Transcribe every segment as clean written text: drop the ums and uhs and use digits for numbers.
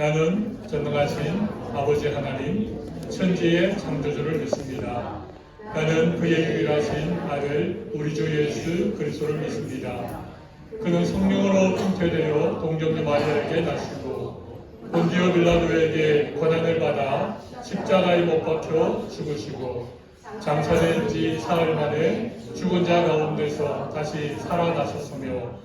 나는 전능하신 아버지 하나님, 천지의 창조주를 믿습니다. 나는 그의 유일하신 아들 우리 주 예수 그리스도를 믿습니다. 그는 성령으로 잉태되어 동정녀 마리아에게 나시고 본디오 빌라도에게 고난을 받아 십자가에 못 박혀 죽으시고 장사된 지 사흘 만에 죽은 자 가운데서 다시 살아나셨으며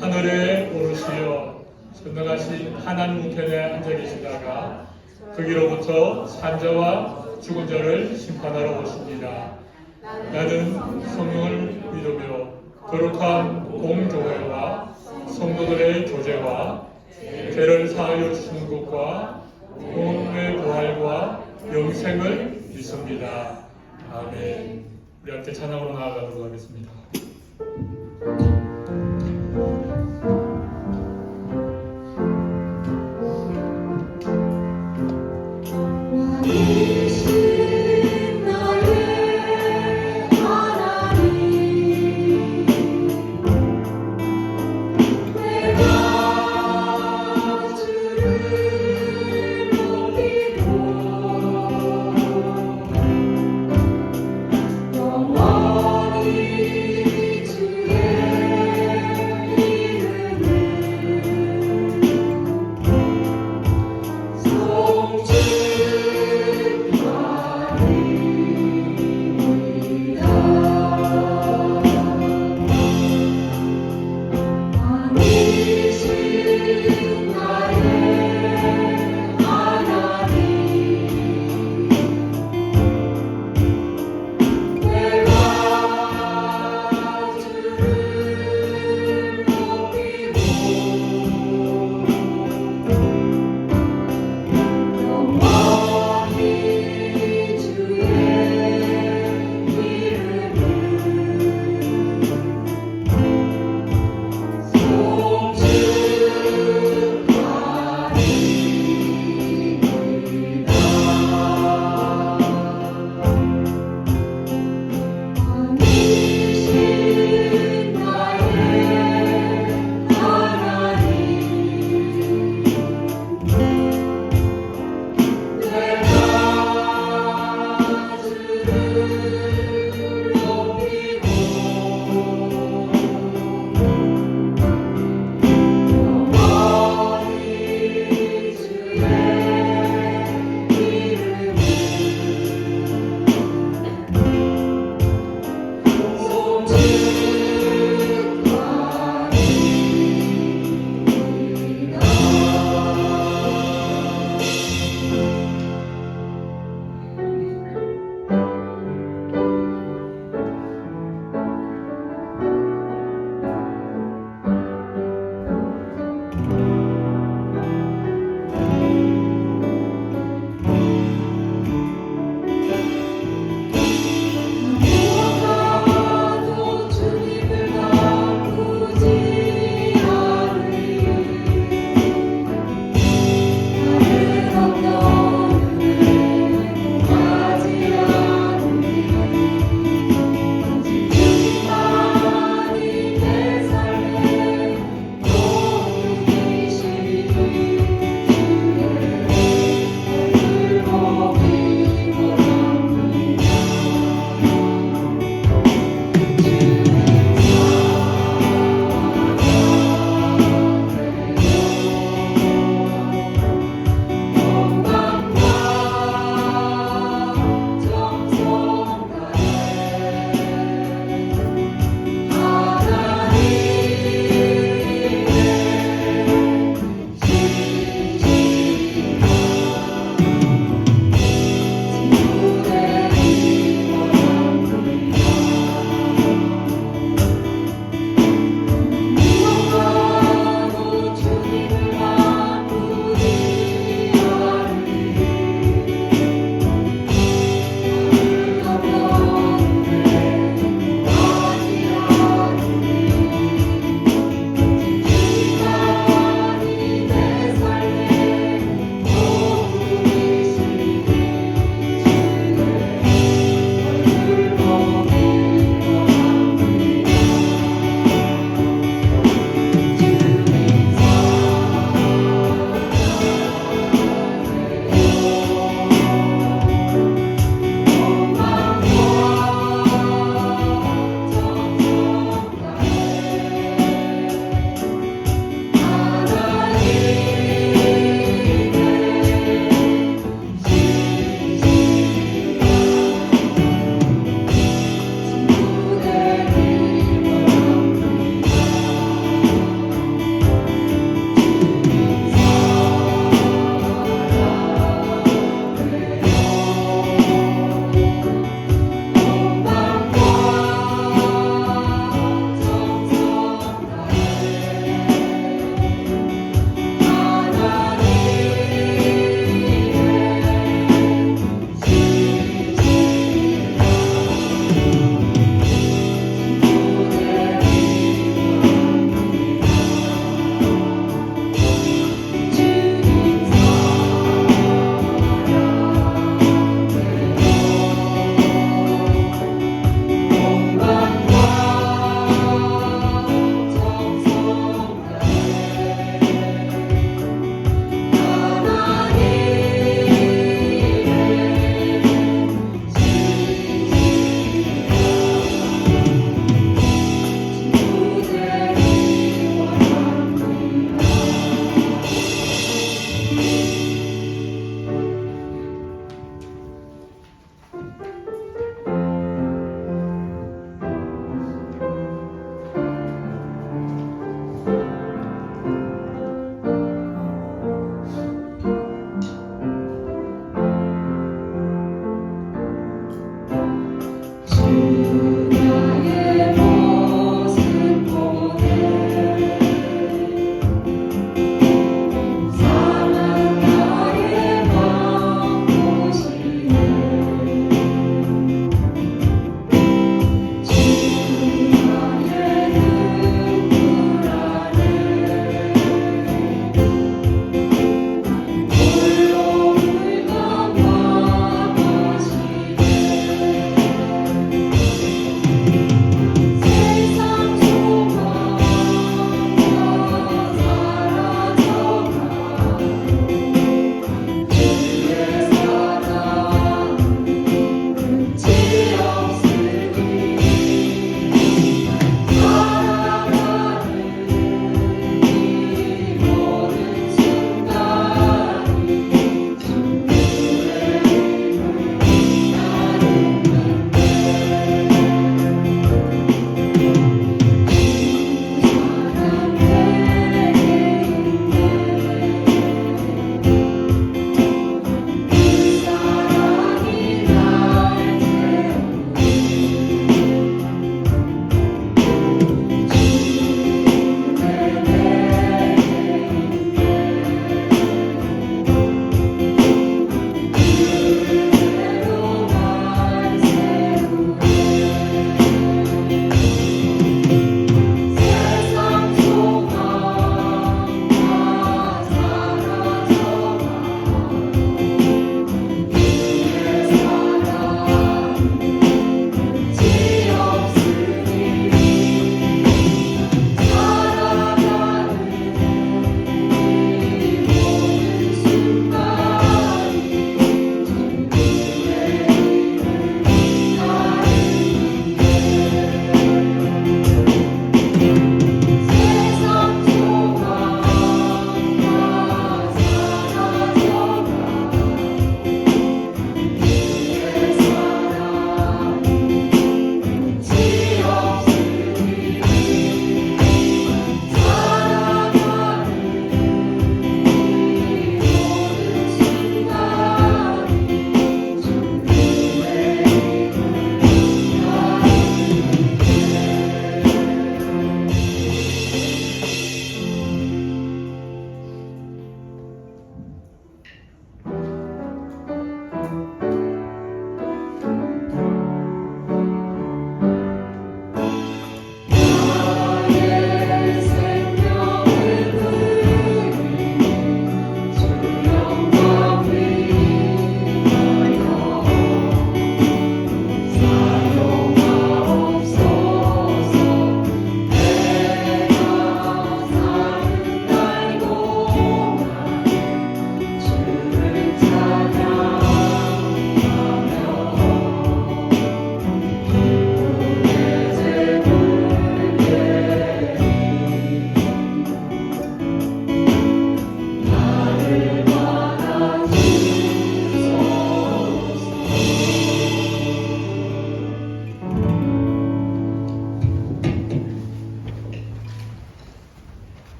하늘에 오르시어 전능하신 하나님 우편에 앉아 계시다가 거기로부터 산자와 죽은 자를 심판하러 오십니다. 나는 성령을 믿으며 거룩한 공교회와 성도들의 교제와 죄를 사하여 주시는 것과 영혼의 부활과 영생을 믿습니다. 아멘. 우리 함께 찬양으로 나아가도록 하겠습니다. 영원히 주의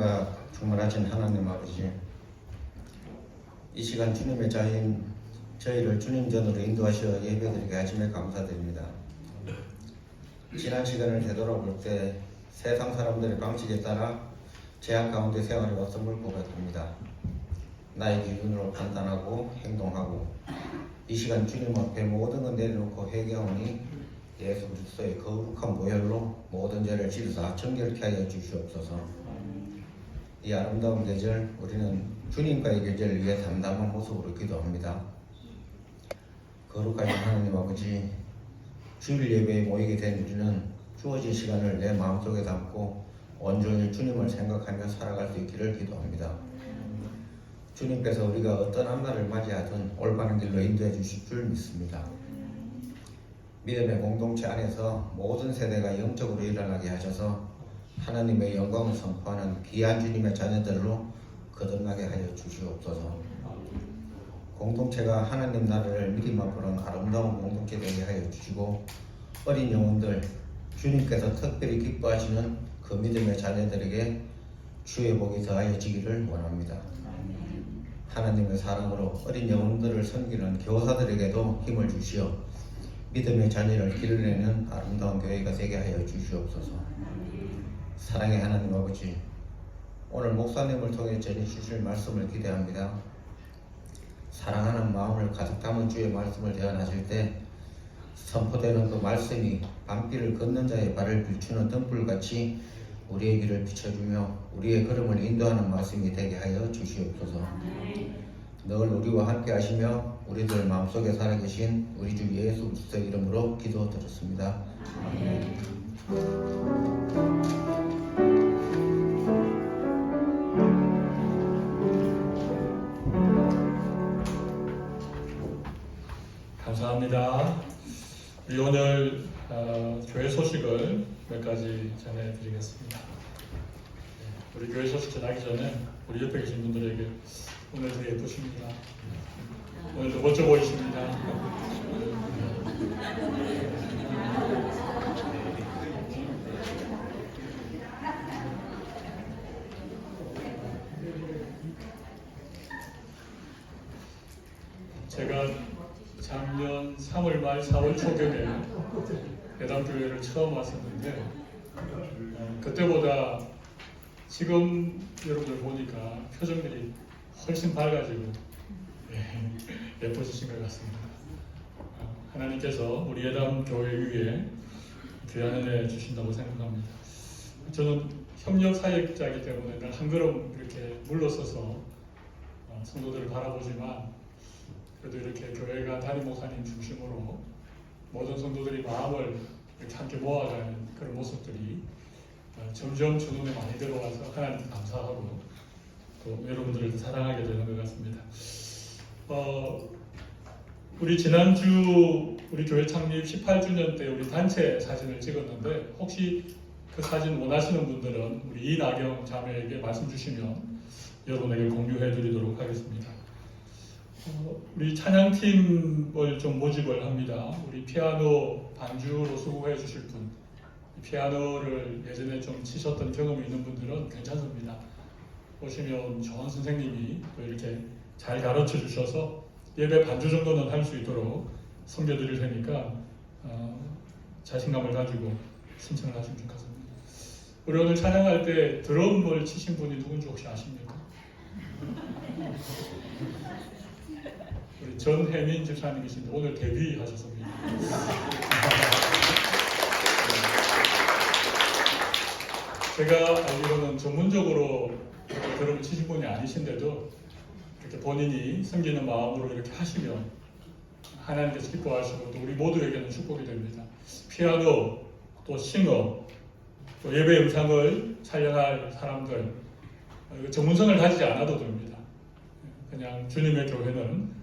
사랑과 충만하신 하나님 아버지, 이 시간 주님의 자인 저희를 주님 전으로 인도하시어 예배드리게 하심에 감사드립니다. 지난 시간을 되돌아볼 때 세상 사람들의 방식에 따라 제약 가운데 생활해 왔음을 고백합니다. 나의 기준으로 판단하고 행동하고 이 시간 주님 앞에 모든 것 내려놓고 회개하오니 예수 그리스도의 거룩한 보혈로 모든 죄를 지르사 정결케 하여 주시옵소서. 이 아름다운 계절, 우리는 주님과의 계절을 위해 담담한 모습으로 기도합니다. 거룩하신 하나님 아버지, 주일 예배에 모이게 된 우리는 주어진 시간을 내 마음속에 담고 온전히 주님을 생각하며 살아갈 수 있기를 기도합니다. 주님께서 우리가 어떤 앞날을 맞이하든 올바른 길로 인도해 주실 줄 믿습니다. 믿음의 공동체 안에서 모든 세대가 영적으로 일어나게 하셔서 하나님의 영광을 선포하는 귀한 주님의 자녀들로 거듭나게 하여 주시옵소서. 공동체가 하나님 나라를 믿음 앞으로는 아름다운 공동체 되게 하여 주시고 어린 영혼들, 주님께서 특별히 기뻐하시는 그 믿음의 자녀들에게 주의 복이 더하여지기를 원합니다. 하나님의 사랑으로 어린 영혼들을 섬기는 교사들에게도 힘을 주시어 믿음의 자녀를 길러내는 아름다운 교회가 되게 하여 주시옵소서. 사랑의 하나님 아버지, 오늘 목사님을 통해 전해주실 말씀을 기대합니다. 사랑하는 마음을 가득 담은 주의 말씀을 대언하실 때 선포되는 그 말씀이 밤길을 걷는 자의 발을 비추는 등불같이 우리의 길을 비춰주며 우리의 걸음을 인도하는 말씀이 되게 하여 주시옵소서. 늘 우리와 함께 하시며 우리들 마음속에 살아계신 우리 주 예수 그리스도의 이름으로 기도드렸습니다. 아멘. 감사합니다. 우리 오늘 교회 소식을 몇 가지 전해드리겠습니다. 우리 교회 소식 전하기 전에 우리 옆에 계신 분들에게 오늘 되게 예쁘십니다. 오늘도 멋져 보이십니다. 제가 작년 3월 말 4월 초경에 예담교회를 처음 왔었는데 그때보다 지금 여러분들 보니까 표정들이 훨씬 밝아지고 예뻐지신 것 같습니다. 하나님께서 우리 예담교회 위에 귀한 은혜 주신다고 생각합니다. 저는 협력사역자이기 때문에 늘 한 걸음 이렇게 물러서서 성도들을 바라보지만 그래도 이렇게 교회가 담임 목사님 중심으로 모든 성도들이 마음을 이렇게 함께 모아가는 그런 모습들이 점점 주 눈에 많이 들어와서 하나님께 감사하고 또 여러분들을 사랑하게 되는 것 같습니다. 우리 지난주 우리 교회 창립 18주년 때 우리 단체 사진을 찍었는데 혹시 그 사진 원하시는 분들은 우리 이나경 자매에게 말씀 주시면 여러분에게 공유해 드리도록 하겠습니다. 우리 찬양팀을 좀 모집을 합니다. 우리 피아노 반주로 수고해 주실 분, 피아노를 예전에 좀 치셨던 경험이 있는 분들은 괜찮습니다. 오시면 좋은 선생님이 또 이렇게 잘 가르쳐 주셔서 예배 반주 정도는 할 수 있도록 섬겨드릴 테니까 자신감을 가지고 신청을 하시면 좋겠습니다. 우리 오늘 찬양할 때 드럼을 치신 분이 누군지 혹시 아십니까? 우리 전혜민 집사님이신데 오늘 데뷔하셨습니다. 제가 알기로는 전문적으로 드럼을 치신 분이 아니신데도 이렇게 본인이 섬기는 마음으로 이렇게 하시면 하나님께서 기뻐하시고 또 우리 모두에게는 축복이 됩니다. 피아노, 또 싱어, 또 예배 영상을 촬영할 사람들 전문성을 가지지 않아도 됩니다. 그냥 주님의 교회는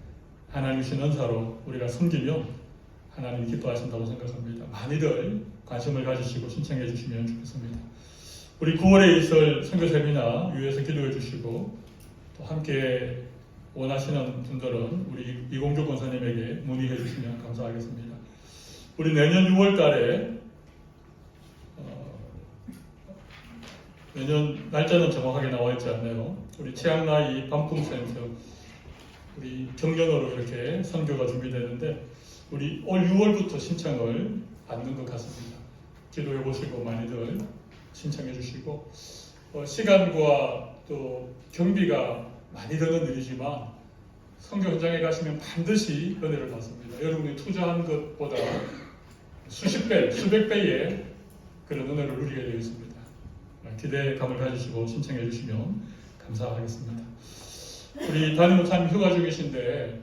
하나님 주신 은사로 우리가 섬기면 하나님이 기뻐하신다고 생각합니다. 많이들 관심을 가지시고 신청해 주시면 좋겠습니다. 우리 9월에 있을 선교 세미나 위에서 기도해 주시고 또 함께 원하시는 분들은 우리 이공주 권사님에게 문의해 주시면 감사하겠습니다. 우리 내년 6월 달에 매년 날짜는 정확하게 나와 있지 않나요? 우리 치앙라이 반풍센터 우리 경연으로 이렇게 선교가 준비되는데 우리 올 6월부터 신청을 받는 것 같습니다. 기도해 보시고 많이들 신청해 주시고 시간과 또 경비가 많이 드는 일이지만 선교 현장에 가시면 반드시 은혜를 받습니다. 여러분이 투자한 것보다 수십 배, 수백 배의 그런 은혜를 누리게 되어 있습니다. 기대감을 가지시고 신청해 주시면 감사하겠습니다. 우리 담임 목사님 휴가 중이신데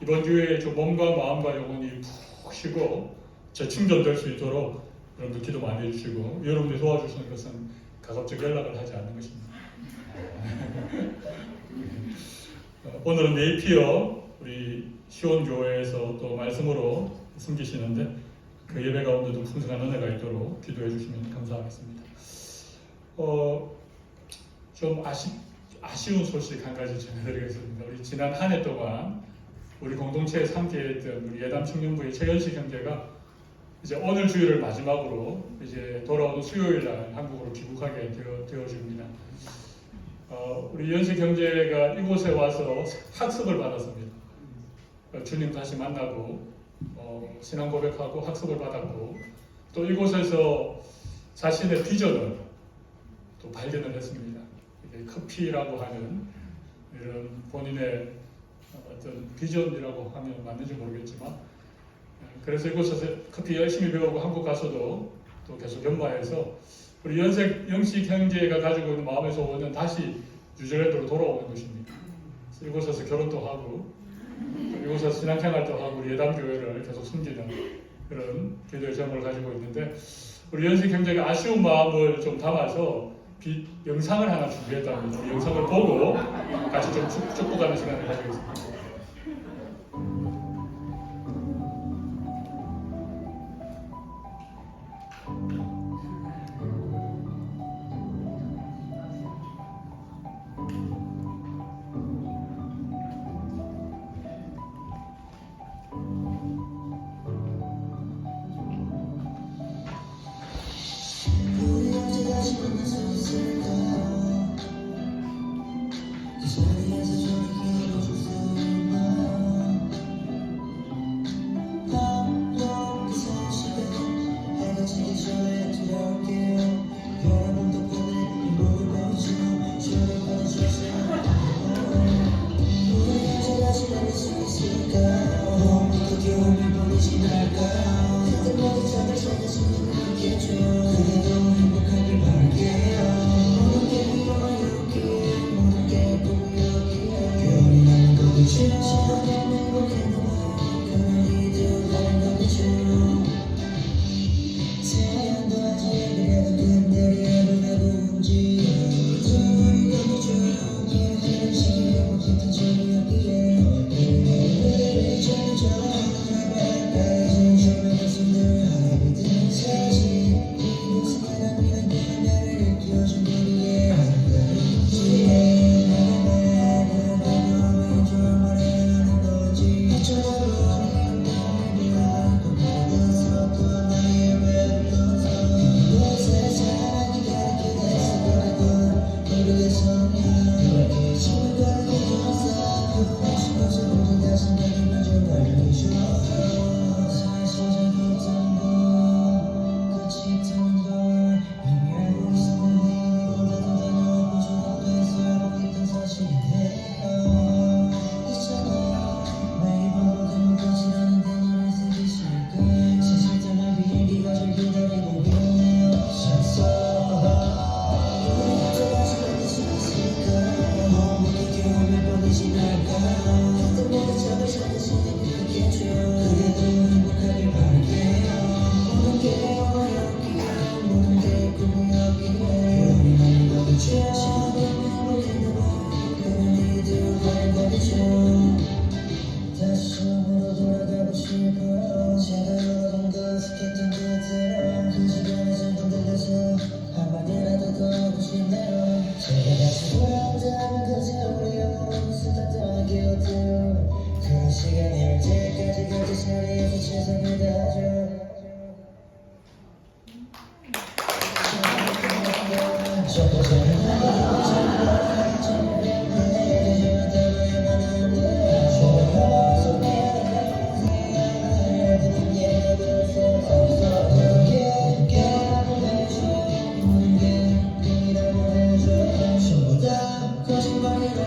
이번 기회에 좀 몸과 마음과 영혼이 푹 쉬고 재충전될 수 있도록 여러분들 기도 많이 해주시고 여러분들이 도와주시는 것은 가급적 연락을 하지 않는 것입니다. 오늘은 네이피어 우리 시온교회에서 또 말씀으로 섬기시는데 그 예배 가운데도 풍성한 은혜가 있도록 기도해 주시면 감사하겠습니다. 좀 아쉬운 소식 한 가지 전해드리겠습니다. 우리 지난 한 해 동안 우리 공동체에 함께했던 우리 예담 청년부의 최연식 형제가 이제 오늘 주일을 마지막으로 이제 돌아오는 수요일 날 한국으로 귀국하게 되어집니다. 우리 연식 형제가 이곳에 와서 학습을 받았습니다. 주님 다시 만나고 신앙 고백하고 학습을 받았고 또 이곳에서 자신의 비전을 또 발견을 했습니다. 이게 커피라고 하는 이런 본인의 어떤 비전이라고 하면 맞는지 모르겠지만 그래서 이곳에서 커피 열심히 배우고 한국 가서도 또 계속 연마해서 우리 영식 형제가 가지고 있는 마음의 소원은 다시 뉴질랜드로 돌아오는 것입니다. 그래서 이곳에서 결혼도 하고 이곳에서 신앙생활도 하고 우리 예담교회를 계속 숨기는 그런 기도의 제목을 가지고 있는데 우리 연식 형제가 아쉬운 마음을 좀 담아서 영상을 하나 준비했답니다. 이 영상을 보고 같이 좀 축복하는 시간을 가지겠습니다. 지날까 그때 모두 잡을 찾으시는 그게 죄 거짓말이라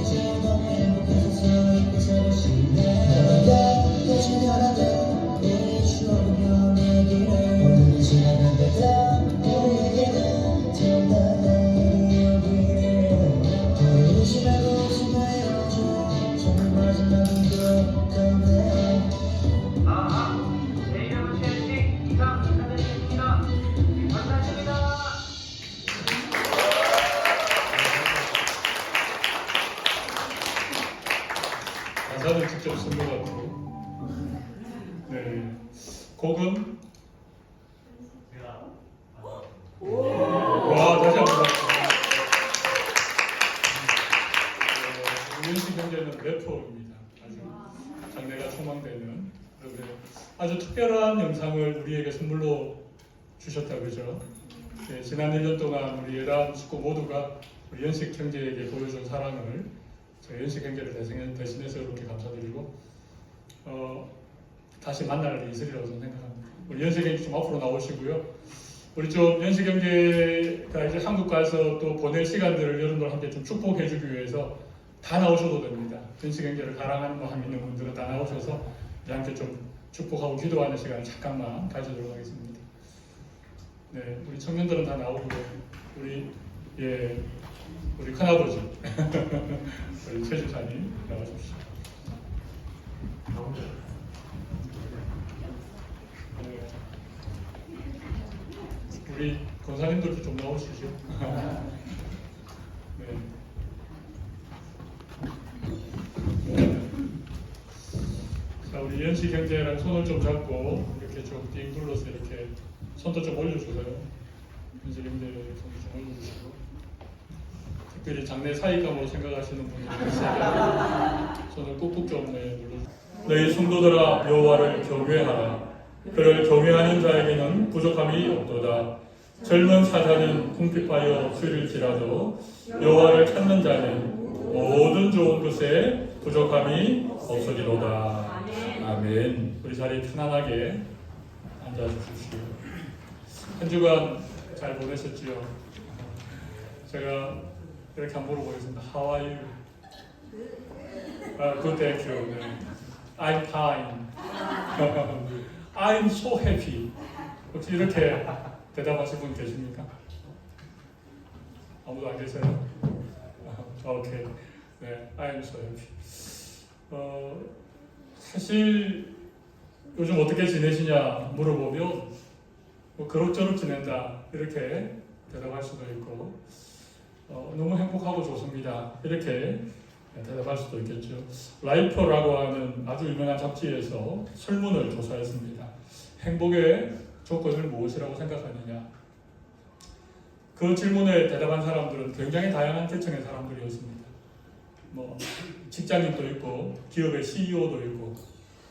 이제 너무 행복해서 잊고 살고 싶네 너가 거짓말하며 내 추억은 변하기를 오늘은 지나간다 우리에게는 정말 내일이 오기를 더 의심하고 웃음을 줘 정말 마지막인 것 같네 제 이름은 최현식 이상 축하드립니다. 감사합니다. 가사는 직접 쓴 것 같고, 네, 곡은 와 다시 한번 박수. 우연식 형제는 래퍼입니다. 아주 장래가 촉망되는 그런데 아주 특별한 영상을 우리에게 선물로 주셨다 그죠? 네, 지난 1년 동안 우리 예람 식구 모두가 우리 연식 형제에게 보여준 사랑을 저희 연식 형제를 대신해서 이렇게 감사드리고 다시 만날 일이 있으리라고 저는 생각합니다. 우리 연식 형제 좀 앞으로 나오시고요. 우리 좀 연식 형제가 이제 한국 가서 또 보낼 시간들을 여러분들 함께 좀 축복해주기 위해서 다 나오셔도 됩니다. 연식 형제를 사랑하는 마음 있는 분들은 다 나오셔서 우리 함께 좀 축복하고 기도하는 시간을 잠깐만 가지도록 하겠습니다. 네, 우리 청년들은 다 나오고 우리 큰아버지 우리 최 집사님 나와주십시오. 네. 우리 권사님들도 좀 나오시죠. 네. 자, 우리 연식 형제랑 손을 좀 잡고 이렇게 좀 띵 둘러서 이렇게 손도 좀 올려주세요. 연식 형제 손도 좀 올려주시고 특별히 장래 사익감으로 생각하시는 분들은 손을 꾹꾹 좀 눌러주세요. 너희 성도들아 여호와를 경외하라. 그를 경외하는 자에게는 부족함이 없도다. 젊은 사자는 궁핍하여 수일지라도 여호와를 찾는 자는 모든 좋은 것에 부족함이 없으리로다. 아멘. 우리 자리에 편안하게 앉아 주십시오. 한 주간 잘 보내셨지요? 제가 이렇게 한번 물어보겠습니다. How are you? Good, thank you. 네. I'm fine. I'm so happy. 혹시 이렇게 대답하신 분 계십니까? 아무도 안 계세요? 오케이. 네, I'm so happy. 사실 요즘 어떻게 지내시냐 물어보면 뭐 그럭저럭 지낸다 이렇게 대답할 수도 있고 너무 행복하고 좋습니다 이렇게 대답할 수도 있겠죠. 라이프라고 하는 아주 유명한 잡지에서 설문을 조사했습니다. 행복의 조건을 무엇이라고 생각하느냐. 그 질문에 대답한 사람들은 굉장히 다양한 계층의 사람들이었습니다. 뭐 직장인도 있고 기업의 CEO도 있고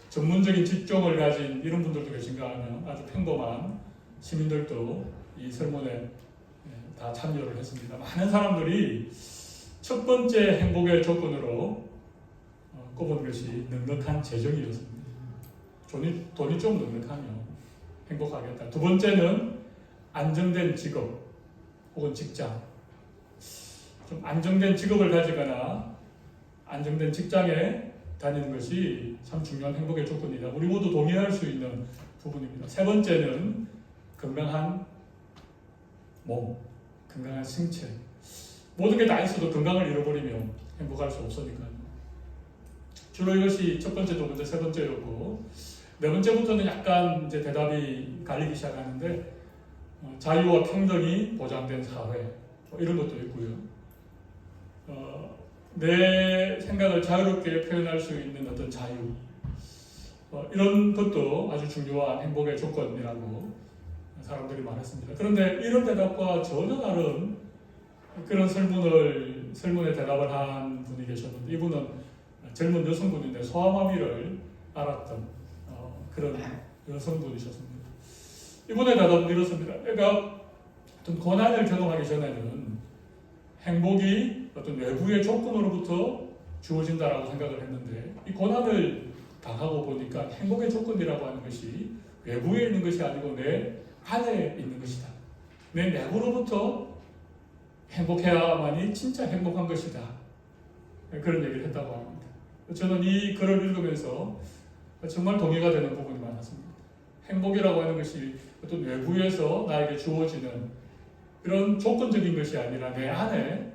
전문적인 직종을 가진 이런 분들도 계신가 하면 아주 평범한 시민들도 이 설문에 다 참여를 했습니다. 많은 사람들이 첫 번째 행복의 조건으로 꼽은 것이 넉넉한 재정이었습니다. 돈이 좀 넉넉하면 행복하겠다. 두 번째는 안정된 직업 혹은 직장. 좀 안정된 직업을 가지거나 안정된 직장에 다니는 것이 참 중요한 행복의 조건이다. 우리 모두 동의할 수 있는 부분입니다. 세 번째는 건강한 몸, 건강한 신체. 모든 게 다 있어도 건강을 잃어버리면 행복할 수 없으니까요. 주로 이것이 첫 번째, 두 번째, 세 번째였고 네 번째부터는 약간 이제 대답이 갈리기 시작하는데 자유와 평등이 보장된 사회 이런 것도 있고요. 내 생각을 자유롭게 표현할 수 있는 어떤 자유 이런 것도 아주 중요한 행복의 조건이라고 사람들이 말했습니다. 그런데 이런 대답과 전혀 다른 그런 설문에 대답을 한 분이 계셨는데 이분은 젊은 여성분인데 소아마비를 앓았던 그런 여성분이셨습니다. 이분의 대답은 이렇습니다. 그러니까 어떤 고난을 경험하기 전에는 행복이 어떤 외부의 조건으로부터 주어진다라고 생각을 했는데 이 고난을 당하고 보니까 행복의 조건이라고 하는 것이 외부에 있는 것이 아니고 내 안에 있는 것이다. 내 내부로부터 행복해야만이 진짜 행복한 것이다. 그런 얘기를 했다고 합니다. 저는 이 글을 읽으면서 정말 동의가 되는 부분이 많았습니다. 행복이라고 하는 것이 어떤 외부에서 나에게 주어지는 이런 조건적인 것이 아니라 내 안에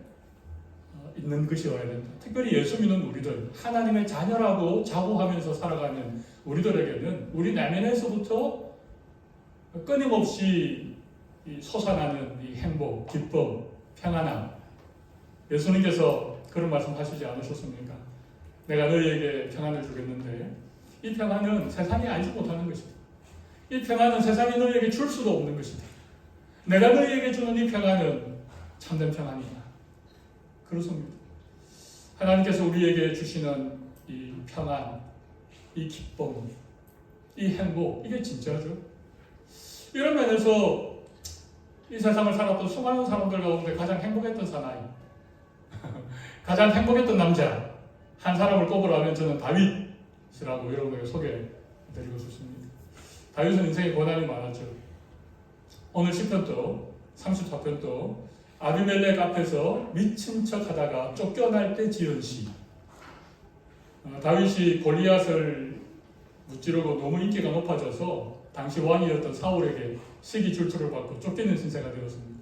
있는 것이어야 된다. 특별히 예수 믿는 우리들, 하나님의 자녀라고 자부하면서 살아가는 우리들에게는 우리 내면에서부터 끊임없이 이 솟아나는 이 행복, 기쁨, 평안함. 예수님께서 그런 말씀하시지 않으셨습니까? 내가 너희에게 평안을 주겠는데 이 평안은 세상이 알지 못하는 것이다. 이 평안은 세상이 너희에게 줄 수도 없는 것이다. 내가 너희에게 주는 이 평안은 참된 평안이다. 그렇습니다. 하나님께서 우리에게 주시는 이 평안, 이 기쁨, 이 행복, 이게 진짜죠. 이런 면에서 이 세상을 살았던 수많은 사람들 가운데 가장 행복했던 사나이, 가장 행복했던 남자 한 사람을 꼽으라면 저는 다윗이라고 여러분에게 소개해드리고 싶습니다. 다윗은 인생에 고난이 많았죠. 오늘 10편도 34편도 아비멜렉 앞에서 미친 척 하다가 쫓겨날 때 지은 시. 다윗이 골리앗을 무찌르고 너무 인기가 높아져서 당시 왕이었던 사울에게 시기 질투를 받고 쫓기는 신세가 되었습니다.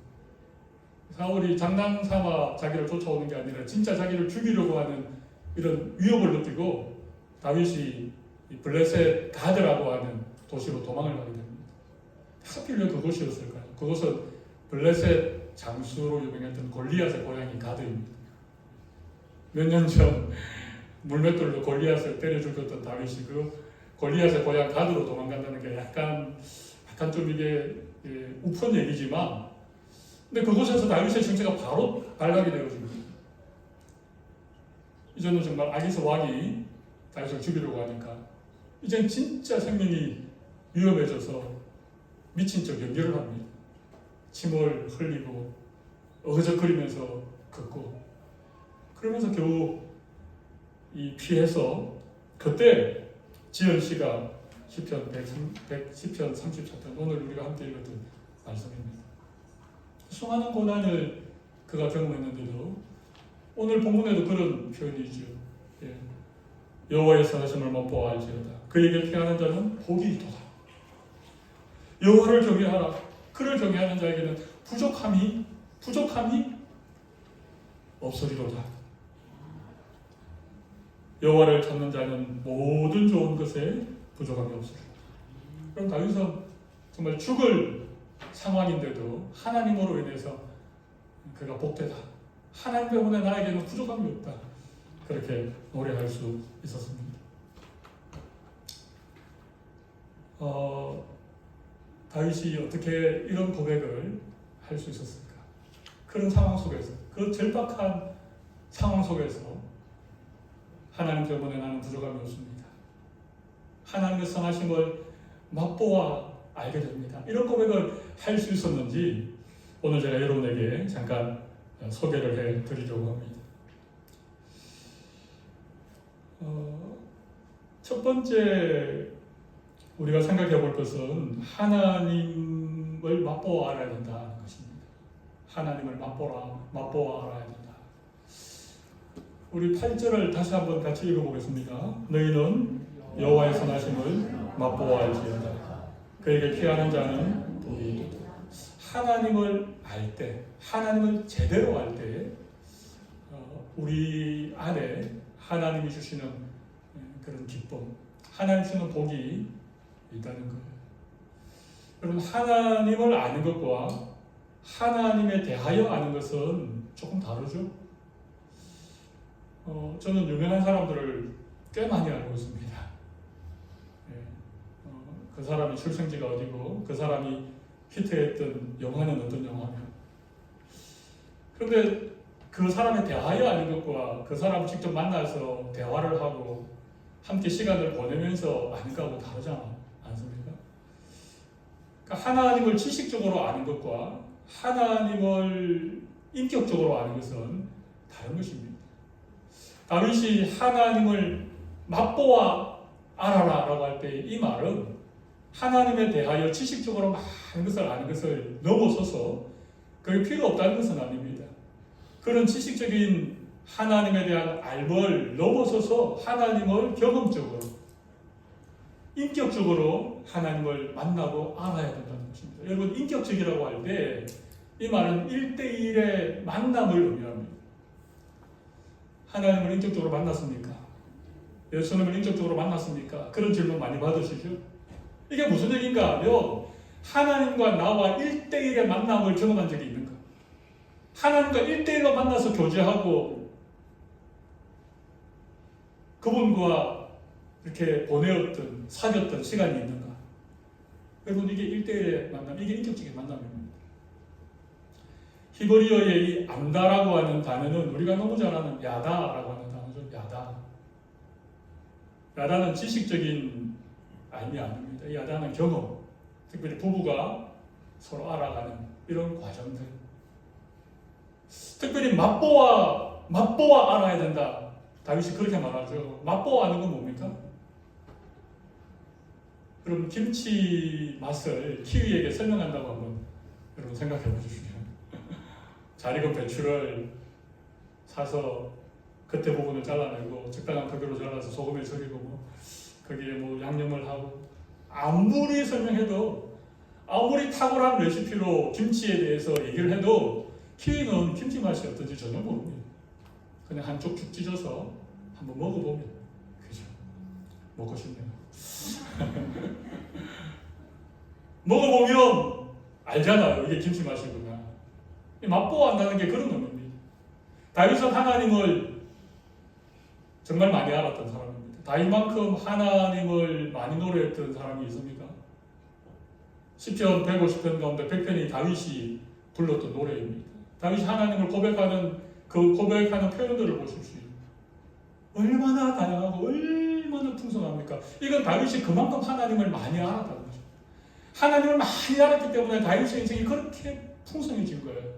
사울이 장난삼아 자기를 쫓아오는 게 아니라 진짜 자기를 죽이려고 하는 이런 위협을 느끼고 다윗이 블레셋 가드라고 하는 도시로 도망을 가게 됩니다. 하필 왜 그곳이었을까요? 그곳은 블레셋 장수로 유명했던 골리앗의 고향이 가드입니다. 몇 년 전 물맷돌로 골리앗을 때려 죽였던 다윗이 그 골리앗의 고향 가드로 도망간다는 게 약간 좀 이게 우픈 얘기지만, 근데 그곳에서 다윗의 정체가 바로 발각이 되어집니다. 이제는 정말 아기스 왕이 다윗을 죽이려고 하니까 이젠 진짜 생명이 위험해져서 미친 척 연기를 합니다. 침을 흘리고 어그적거리면서 걷고, 그러면서 겨우 이 피해서 그때 지은 씨가 시편 34편 오늘 우리가 함께 읽었던 말씀입니다. 수많은 고난을 그가 경험했는데도 오늘 본문에도 그런 표현이 있죠. 여호와의 선하심을 맛보아 알지어다. 그에게 피하는 자는 복이 있도다. 여호와를 경외하라. 그를 경외하는 자에게는 부족함이 없으리로다. 여호와를 찾는 자는 모든 좋은 것에 부족함이 없으리로다. 그럼 다윗은 정말 죽을 상황인데도 하나님으로 인해서 그가 복되다. 하나님 때문에 나에게는 부족함이 없다. 그렇게 노래할 수 있었습니다. 다윗이 어떻게 이런 고백을 할 수 있었을까? 그런 상황 속에서, 그 절박한 상황 속에서 하나님 때문에 나는 부족함이 없습니다. 하나님의 선하심을 맛보아 알게 됩니다. 이런 고백을 할 수 있었는지 오늘 제가 여러분에게 잠깐 소개를 해드리려고 합니다. 첫 번째 우리가 생각해 볼 것은 하나님을 맛보아 알아야 된다는 것입니다. 하나님을 맛보아 알아야 된다. 우리 8절을 다시 한번 같이 읽어보겠습니다. 너희는 여호와의 선하심을 맛보아 알지어다. 그에게 피하는 자는 복이 있도다. 하나님을 알 때, 하나님을 제대로 알 때 우리 안에 하나님이 주시는 그런 기쁨, 하나님 주시는 복이 있다는 거예요. 여러분, 하나님을 아는 것과 하나님에 대하여 아는 것은 조금 다르죠? 저는 유명한 사람들을 꽤 많이 알고 있습니다. 그 사람이 출생지가 어디고 그 사람이 히트했던 영화는 어떤 영화며, 그런데 그 사람에 대하여 아는 것과 그 사람을 직접 만나서 대화를 하고 함께 시간을 보내면서 아는 것하고 다르지 않습니까? 그러니까 하나님을 지식적으로 아는 것과 하나님을 인격적으로 아는 것은 다른 것입니다. 다윗이 하나님을 맛보아 알아라 라고 할 때 이 말은 하나님에 대하여 지식적으로 많은 것을 아는 것을 넘어서서 그게 필요 없다는 것은 아닙니다. 그런 지식적인 하나님에 대한 알을 넘어서서 하나님을 경험적으로, 인격적으로 하나님을 만나고 알아야 된다는 것입니다. 여러분, 인격적이라고 할 때 이 말은 1대1의 만남을 의미합니다. 하나님을 인격적으로 만났습니까? 예수님을 인격적으로 만났습니까? 그런 질문 많이 받으시죠? 이게 무슨 얘기인가 하면 하나님과 나와 1대1의 만남을 경험한 적이 있는가? 하나님과 1대1로 만나서 교제하고 그분과 이렇게 보내었던, 사귀었던 시간이 있는가? 여러분, 이게 1대1의 만남, 이게 인격적인 만남입니다. 히브리어의 이 암다라고 하는 단어는 우리가 너무 잘 아는 야다라고 하는 단어죠. 야다. 야다는 지식적인 알미 아닙니다. 이 야다는 경험, 특별히 부부가 서로 알아가는 이런 과정들. 특별히 맛보아 알아야 된다. 다윗이 그렇게 말하죠. 맛보아 아는 건 뭡니까? 그럼 김치 맛을 키위에게 설명한다고 한번 여러분 생각해 보십시오. 잘 익은 배추를 사서 겉에 부분을 잘라내고 적당한 크기로 잘라서 소금에 절이고 거기에 양념을 하고, 아무리 설명해도, 아무리 탁월한 레시피로 김치에 대해서 얘기를 해도 키위는 김치 맛이 어떤지 전혀 모릅니다. 그냥 한쪽 죽 찢어서 한번 먹어보면, 그죠? 먹고 싶네요. 먹어보면 알잖아요. 이게 김치 맛이구나. 맛보아 한다는 게 그런 의미입니다. 다윗은 하나님을 정말 많이 알았던 사람입니다. 다윗만큼 하나님을 많이 노래했던 사람이 있습니까? 시편 150편 가운데 100편이 다윗이 불렀던 노래입니다. 다윗이 하나님을 고백하는 그 고백하는 표현들을 보십시오. 얼마나 다양하고 얼마나 풍성합니까? 이건 다윗이 그만큼 하나님을 많이 알았다는 거죠. 하나님을 많이 알았기 때문에 다윗의 인생이 그렇게 풍성해진 거예요.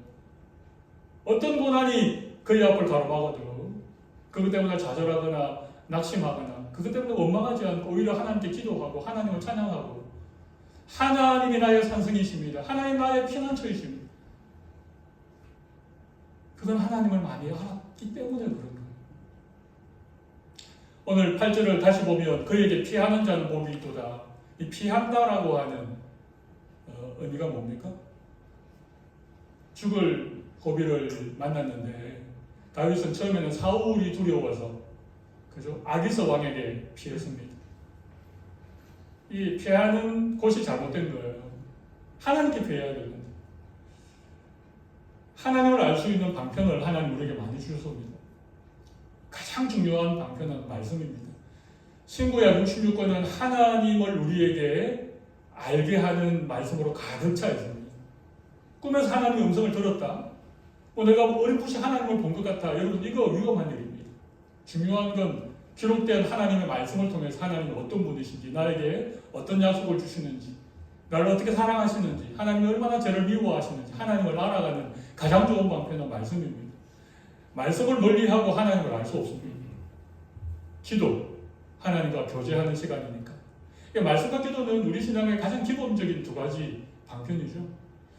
어떤 고난이 그의 앞을 가로막아도 그것 때문에 좌절하거나 낙심하거나 그것 때문에 원망하지 않고 오히려 하나님께 기도하고 하나님을 찬양하고, 하나님이 나의 산성이십니다. 하나님 나의 피난처이십니다. 그건 하나님을 많이 알았기 때문에 그런 거예요. 오늘 8절을 다시 보면 그에게 피하는 자는 복이 있도다. 이 피한다라고 하는 의미가 뭡니까? 죽을 고비를 만났는데 다윗은 처음에는 사울이 두려워서, 그죠? 아기서 왕에게 피했습니다. 이 피하는 곳이 잘못된 거예요. 하나님께 피해야 되는데, 하나님을 알 수 있는 방편을 하나님 우리에게 많이 주셨습니다. 가장 중요한 방편은 말씀입니다. 신구약 66권은 하나님을 우리에게 알게 하는 말씀으로 가득 차 있습니다. 꿈에서 하나님의 음성을 들었다. 내가 어렴풋이 하나님을 본 것 같아. 여러분, 이거 위험한 일입니다. 중요한 건 기록된 하나님의 말씀을 통해서 하나님이 어떤 분이신지, 나에게 어떤 약속을 주시는지, 나를 어떻게 사랑하시는지, 하나님이 얼마나 죄를 미워하시는지, 하나님을 알아가는 가장 좋은 방편은 말씀입니다. 말씀을 멀리하고 하나님을 알 수 없습니다. 기도, 하나님과 교제하는 시간이니까. 말씀과 기도는 우리 신앙의 가장 기본적인 두 가지 방편이죠.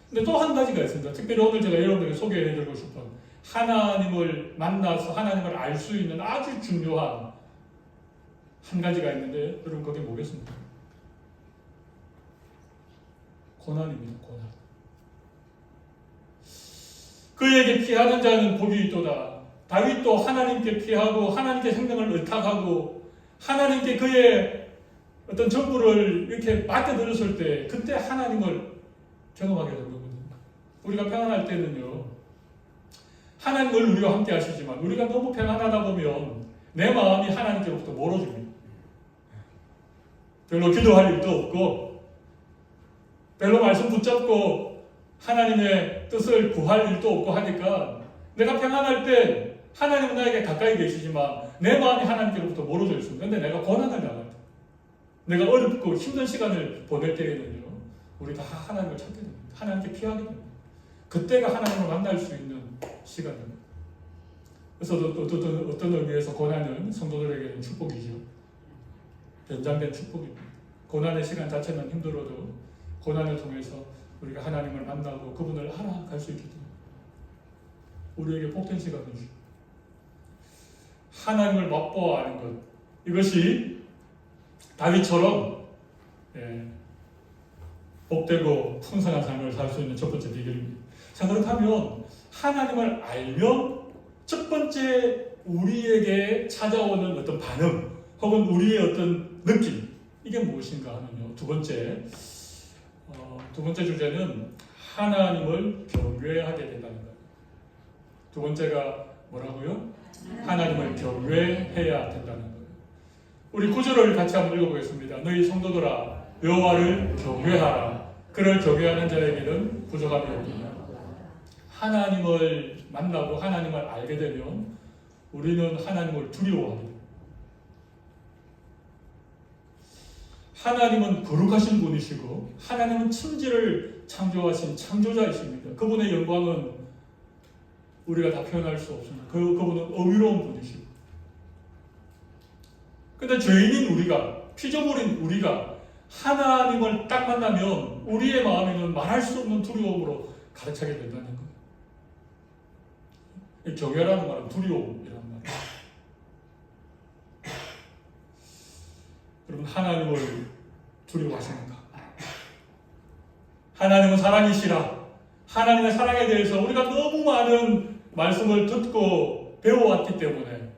근데 또 한 가지가 있습니다. 특별히 오늘 제가 여러분에게 소개해드리고 싶은 하나님을 만나서 하나님을 알 수 있는 아주 중요한 한 가지가 있는데, 여러분 그게 뭐겠습니까? 고난입니다. 고난. 그에게 피하는 자는 복이 있도다. 다윗도 하나님께 피하고 하나님께 생명을 의탁하고 하나님께 그의 어떤 전부를 이렇게 맡겨드렸을 때 그때 하나님을 경험하게 된 거거든요. 우리가 평안할 때는요, 하나님을 우리와 함께 하시지만 우리가 너무 평안하다 보면 내 마음이 하나님께로부터 멀어집니다. 별로 기도할 일도 없고 별로 말씀 붙잡고 하나님의 뜻을 구할 일도 없고 하니까 내가 평안할 때 하나님은 나에게 가까이 계시지만 내 마음이 하나님께로부터 멀어져 있습니다. 근데 내가 고난을 당할 때, 내가 어렵고 힘든 시간을 보낼 때에는요, 우리 다 하나님을 찾게 됩니다. 하나님께 피하게 됩니다. 그때가 하나님을 만날 수 있는 시간입니다. 그래서 어떤 의미에서 고난은 성도들에게는 축복이죠. 연장된 축복입니다. 고난의 시간 자체는 힘들어도 고난을 통해서 우리가 하나님을 만나고 그분을 알아갈 수 있기 때문에. 우리에게 복된 시간이죠. 하나님을 맛보아 아는 것, 이것이 다윗처럼 복되고 풍성한 삶을 살 수 있는 첫 번째 비결입니다. 자, 그렇다면 하나님을 알면 첫 번째 우리에게 찾아오는 어떤 반응 혹은 우리의 어떤 느낌, 이게 무엇인가 하면요, 두 번째 주제는 하나님을 경외하게 된다는 거예요. 두 번째가 뭐라고요? 하나님을 경외해야 된다는 거예요. 우리 구절을 같이 한번 읽어보겠습니다. 너희 성도들아, 여호와를 경외하라. 그를 경외하는 자에게는 부족함이 없느니라. 하나님을 만나고 하나님을 알게 되면 우리는 하나님을 두려워하게 됩니다. 하나님은 거룩하신 분이시고 하나님은 천지를 창조하신 창조자이십니다. 그분의 영광은 우리가 다 표현할 수 없습니다. 그분은 어위로운 분이시고, 근데 죄인인 우리가, 피조물인 우리가 하나님을 딱 만나면 우리의 마음에는 말할 수 없는 두려움으로 가득 차게 된다는 거예요. 경외라는 말은 두려움이라는 말이에요. 여러분, 하나님을 두려워하십니까? 하나님은 사랑이시라. 하나님의 사랑에 대해서 우리가 너무 많은 말씀을 듣고 배워왔기 때문에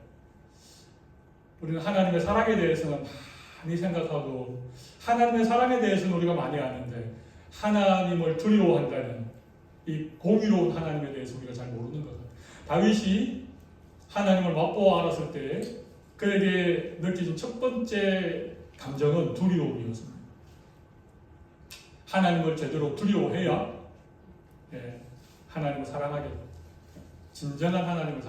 우리는 하나님의 사랑에 대해서는 많이 생각하고 하나님의 사랑에 대해서는 우리가 많이 아는데 하나님을 두려워한다는 이 공의로운 하나님에 대해서 우리가 잘 모르는 것 같아요. 다윗이 하나님을 맛보아 알았을 때 그에게 느껴진 첫 번째 감정은 두려움이었습니다. 하나님을 제대로 두려워해야 하나님을 사랑하게 됩니다. 진정한 하나님을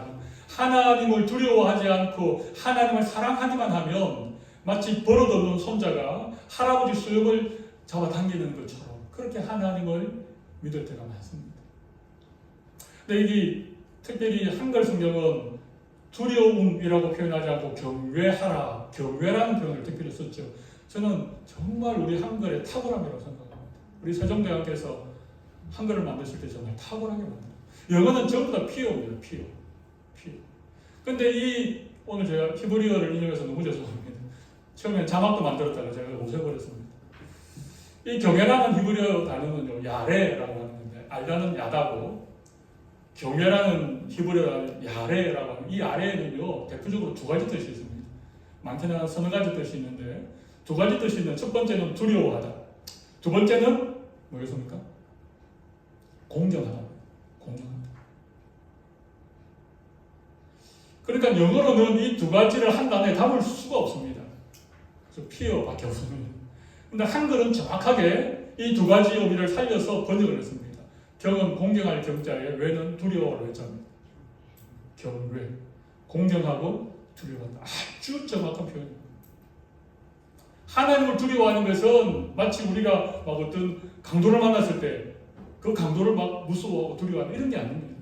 하나님을 두려워하지 않고 하나님을 사랑하기만 하면 마치 버릇없는 손자가 할아버지 수염을 잡아당기는 것처럼 그렇게 하나님을 믿을 때가 많습니다. 근데 이게 특별히 한글 성경은 두려움이라고 표현하지 않고 경외하라, 경외라는 표현을 특별히 썼죠. 저는 정말 우리 한글의 탁월함이라고 생각합니다. 우리 세종대왕께서 한글을 만드실 때 정말 탁월하게 만들어요. 영어는 전부 다 피어입니다. 피어. 근데 오늘 제가 히브리어를 인용해서 너무 죄송합니다. 처음에 자막도 만들었다가 제가 없애버렸습니다. 이 경외라는 히브리어 단어는요, 야레라고 하는 건데, 알다는 야다고, 경외라는 히브리어는 야레라고 하는, 이 야레는요, 대표적으로 두 가지 뜻이 있습니다. 많게는 한 서너 가지 뜻이 있는데, 두 가지 뜻이 있는, 첫 번째는 두려워하다. 두 번째는 뭐겠습니까? 공경하다. 공경하다. 그러니까 영어로는 이 두 가지를 한 단어에 담을 수가 없습니다. 그래서 피어밖에 없습니다. 근데 한글은 정확하게 이 두 가지 의미를 살려서 번역을 했습니다. 경은 공경할 경자에 외는 두려워를 했잖아요. 경외. 공경하고 두려워한다. 아주 정확한 표현입니다. 하나님을 두려워하는 것은 마치 우리가 막 어떤 강도를 만났을 때 그 강도를 막 무서워하고 두려워하는 이런 게 아닙니다.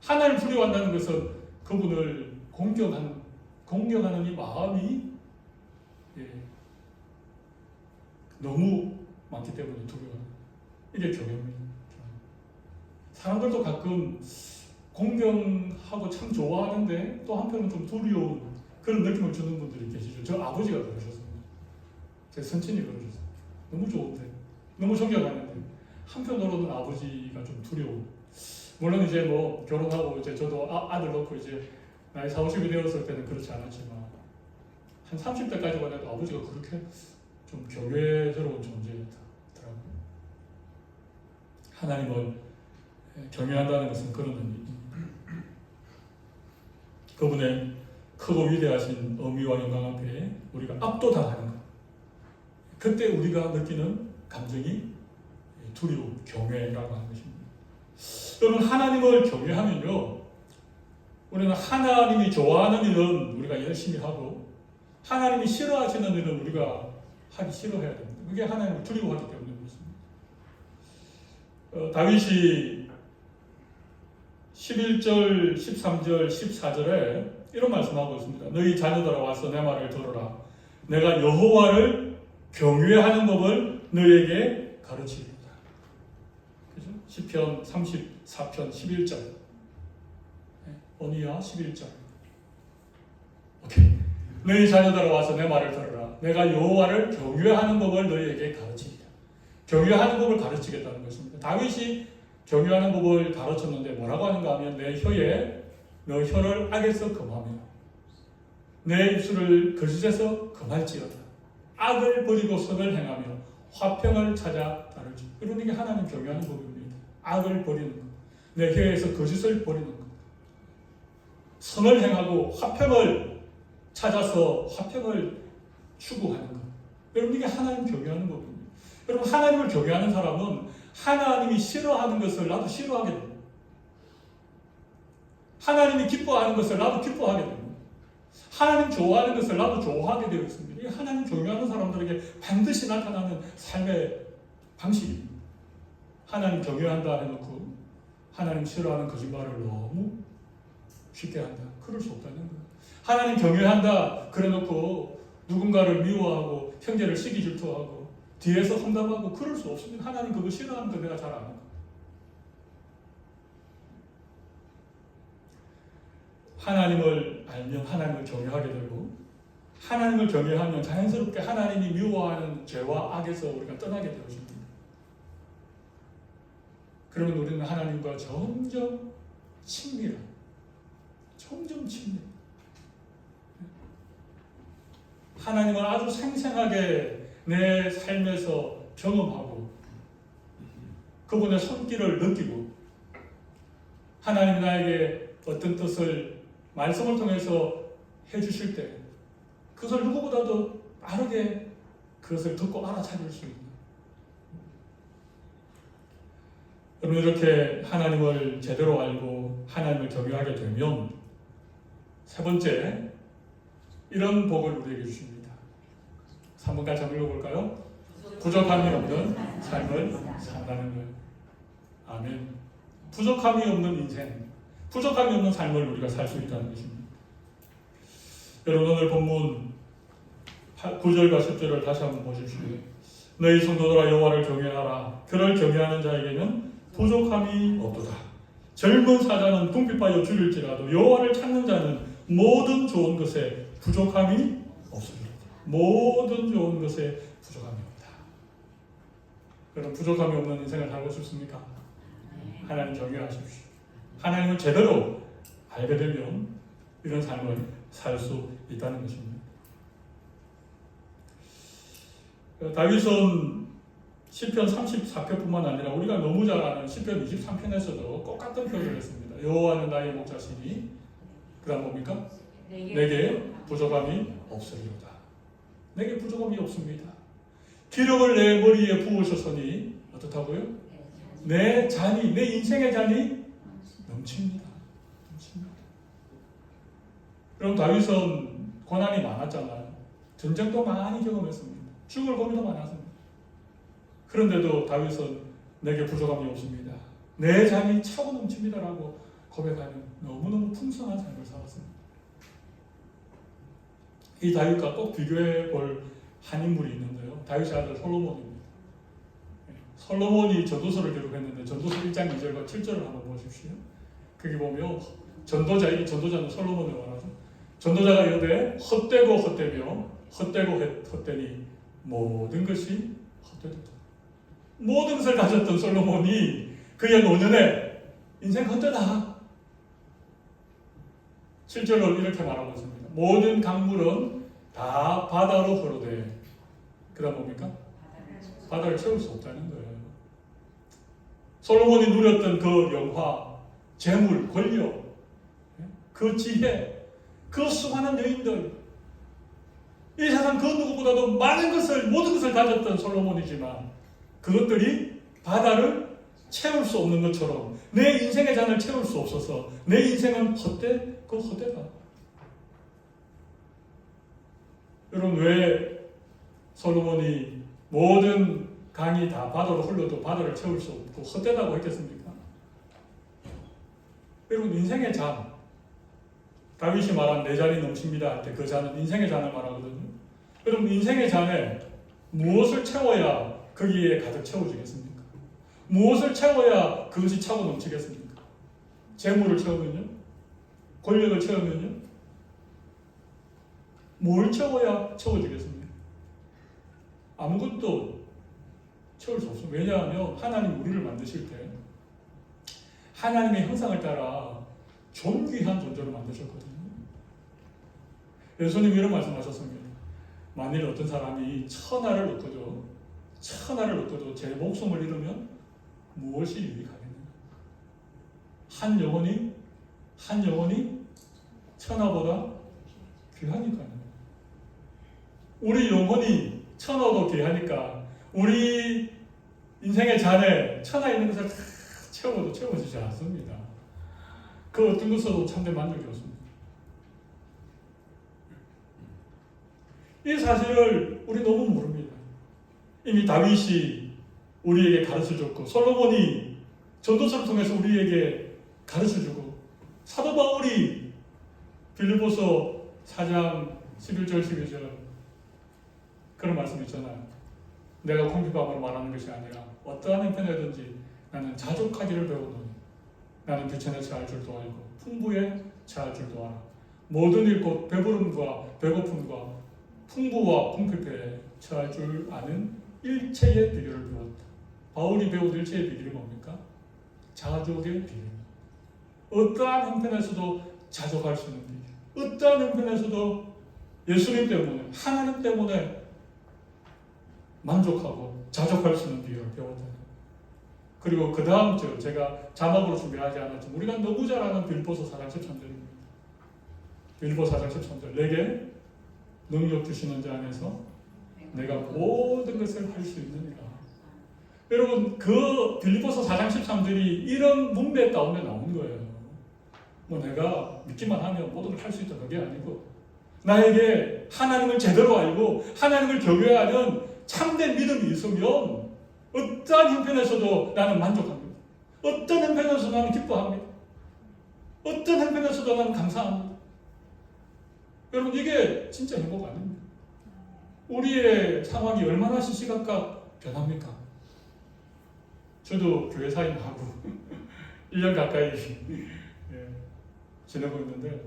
하나님을 두려워한다는 것은 그분을 공경하는 이 마음이 너무 많기 때문에 두려워요. 이게 경외입니다. 사람들도 가끔 공경하고 참 좋아하는데 또 한편은 좀 두려운 그런 느낌을 주는 분들이 계시죠. 저 아버지가 그러셨습니다. 제 선친이 그러셨어요. 너무 좋은데, 너무 존경하는데 한편으로는 아버지가 좀 두려워. 물론 이제 뭐 결혼하고 이제 저도 아들 넣고 이제 나이 40, 50이 되었을 때는 그렇지 않았지만 한 30대까지만 해도 아버지가 그렇게 좀 경외스러운 존재였더라고요. 하나님을 경외한다는 것은 그런 의미입니다. 그분의 크고 위대하신 어미와 영광 앞에 우리가 압도당하는 것. 그때 우리가 느끼는 감정이 두려움, 경외라고 하는 것입니다. 여러분, 하나님을 경외하면요, 우리는 하나님이 좋아하는 일은 우리가 열심히 하고 하나님이 싫어하시는 일은 우리가 하기 싫어해야 됩니다. 그게 하나님을 두려워하기 때문에 그렇습니다. 다윗이 11절, 13절, 14절에 이런 말씀하고 있습니다. 너희 자녀들아 와서 내 말을 들어라. 내가 여호와를 경외하는 법을 너희에게 가르치리라. 그죠? 시편 34편 11절. 언니야 11절. 오케이. 너희 자녀들아 와서 내 말을 들으라. 내가 여호와를 경외하는 법을 너희에게 가르치리라. 경외하는 법을 가르치겠다는 것입니다. 다윗이 경외하는 법을 가르쳤는데 뭐라고 하는가 하면 내 혀에 너 혀를 악에서 금하며 내 입술을 거짓에서 금할지어다. 악을 버리고 선을 행하며 화평을 찾아 따르지. 이런 게 하나님 경외하는 법입니다. 악을 버리는 것, 내 혀에서 거짓을 버리는 것, 선을 행하고 화평을 찾아서 화평을 추구하는 것. 여러분 이게 하나님 경외하는 법입니다. 여러분 하나님을 경외하는 사람은 하나님이 싫어하는 것을 나도 싫어하게 됩니다. 하나님이 기뻐하는 것을 나도 기뻐하게 됩니다. 하나님 좋아하는 것을 나도 좋아하게 되어 있습니다. 이게 하나님 경외하는 사람들에게 반드시 나타나는 삶의 방식입니다. 하나님 경외한다 해놓고 하나님 싫어하는 거짓말을 너무 쉽게 한다. 그럴 수 없다는 거예요. 하나님 경외한다 그래놓고 누군가를 미워하고 형제를 시기 질투하고 뒤에서 험담하고 그럴 수 없습니다. 하나님 그거 싫어하는 거 내가 잘 아는 거. 하나님을 알면 하나님을 경외하게 되고 하나님을 경외하면 자연스럽게 하나님이 미워하는 죄와 악에서 우리가 떠나게 되어집니다. 그러면 우리는 하나님과 점점 친밀한 하나님을 아주 생생하게 내 삶에서 경험하고 그분의 손길을 느끼고 하나님이 나에게 어떤 뜻을 말씀을 통해서 해주실 때 그것을 누구보다도 빠르게 그것을 듣고 알아차릴 수 있는 여러분 이렇게 하나님을 제대로 알고 하나님을 경외하게 되면 세 번째 이런 복을 우리에게 주십니다. 3번까지 한번 읽어볼까요? 부족함이 없는 삶을 산다는 거예요. 아멘. 부족함이 없는 인생, 부족함이 없는 삶을 우리가 살 수 있다는 것입니다. 여러분 오늘 본문 9절과 10절을 다시 한번 보십시오. 너희 성도들아 여호와를 경외하라. 그를 경외하는 자에게는 부족함이 없도다. 젊은 사자는 궁핍하여 죽일지라도 여호와를 찾는 자는 모든 좋은 것에 부족함이 없습니다. 모든 좋은 것에 부족함이 없다. 여러분 부족함이 없는 인생을 살고 싶습니까? 하나님 경외하십시오. 하나님을 제대로 알게 되면 이런 삶을 살 수 있다는 것입니다. 다윗은 시편 34편뿐만 아니라 우리가 너무 잘 아는 시편 23편에서도 똑같은 표현을 했습니다. 여호와는 나의 목자시니 그 다음 뭡니까? 내게 부족함이 없으리로다. 내게 부족함이 없습니다. 기력을 내 머리에 부으셨으니 어떻다고요? 내 잔이, 내 인생의 잔이 넘칩니다. 그럼 다윗은 고난이 많았잖아요. 전쟁도 많이 경험했습니다. 죽을 고민도 많았습니다. 그런데도 다윗은 내게 부족함이 없습니다. 내 잔이 차고 넘칩니다라고 고백하는 너무너무 풍성한 삶을 살았습니다. 이 다윗과 꼭 비교해 볼 한 인물이 있는데요. 다윗의 아들 솔로몬입니다. 솔로몬이 전도서를 기록했는데 전도서 1장 2절과 7절을 한번 보십시오. 거기 보면 전도자, 이 전도자는 솔로몬을 말하죠. 전도자가 이르되 헛되고 헛되며 헛되고 헛되니 모든 것이 헛되도다. 모든 것을 가졌던 솔로몬이 그의 노년에 인생 헛되다. 7절로 이렇게 말하고 있습니다. 모든 강물은 다 바다로 흐르되 그 다음 뭡니까? 바다를 채울 수 없다는 거예요. 솔로몬이 누렸던 그 영화, 재물, 권력, 그 지혜, 그 수많은 여인들 이 세상 그 누구보다도 많은 것을 모든 것을 가졌던 솔로몬이지만 그것들이 바다를 채울 수 없는 것처럼 내 인생의 잔을 채울 수 없어서 내 인생은 헛되다. 여러분 왜 솔로몬이 모든 강이 다 바다로 흘러도 바다를 채울 수 없고 헛되다고 했겠습니까? 여러분 인생의 잔, 다윗이 말한 내 잔이 넘칩니다 할 때 그 잔은 인생의 잔을 말하거든요. 여러분 인생의 잔에 무엇을 채워야 거기에 가득 채워지겠습니까? 무엇을 채워야 그것이 차고 넘치겠습니까? 재물을 채우면요? 권력을 채우면요, 뭘 채워야 채워지겠습니까? 아무것도 채울 수 없습니다. 왜냐하면 하나님 우리를 만드실 때 하나님의 형상을 따라 존귀한 존재로 만드셨거든요. 예수님이 이런 말씀하셨습니다. 만일 어떤 사람이 천하를 얻고도 제 목숨을 잃으면 무엇이 유익하겠느냐? 한 영혼이 천하보다 귀하니까요. 우리 영혼이 천하도 귀하니까 우리 인생의 잔에 천하 있는 것을 다 채워도 채워지지 않습니다. 그 어떤 것으로 참된 만족이 없습니다. 이 사실을 우리 너무 모릅니다. 이미 다윗이 우리에게 가르쳐줬고 솔로몬이 전도서를 통해서 우리에게 가르쳐주고 사도 바울이 빌립보서 4장 11절 12절 그런 말씀 있잖아요. 내가 공비방으로 말하는 것이 아니라 어떠한 형편이든지 나는 자족하기를 배우노니 나는 비천에 처할 줄도 알고 풍부에 처할 줄도 알아. 모든 일 곧 배부름과 배고픔과 풍부와 궁핍에 처할 줄 아는 일체의 비결을 배웠다. 바울이 배운 일체의 비결이 뭡니까? 자족의 비결. 어떠한 형편에서도 자족할 수 있는 비결. 어떠한 형편에서도 예수님 때문에 하나님 때문에 만족하고 자족할 수 있는 비결을 배웠다. 그리고 그 다음 주 제가 자막으로 준비하지 않았지만 우리가 너무 잘 아는 빌립보서 4장 13절입니다. 빌립보서 4장 13절 내게 능력 주시는 자 안에서 내가 모든 것을 할 수 있느니라. 여러분 그 빌립보서 4장 13절이 이런 문맥 가운데 나온 거예요. 뭐 내가 믿기만 하면 모든 걸 할 수 있다 그게 아니고 나에게 하나님을 제대로 알고 하나님을 경외하는 참된 믿음이 있으면 어떠한 형편에서도 나는 만족합니다. 어떤 형편에서도 나는 기뻐합니다. 어떤 형편에서도 나는 감사합니다. 여러분 이게 진짜 행복 아닙니다. 우리의 상황이 얼마나 시시각각 변합니까? 저도 교회 사임하고 1년 가까이 지내고 있는데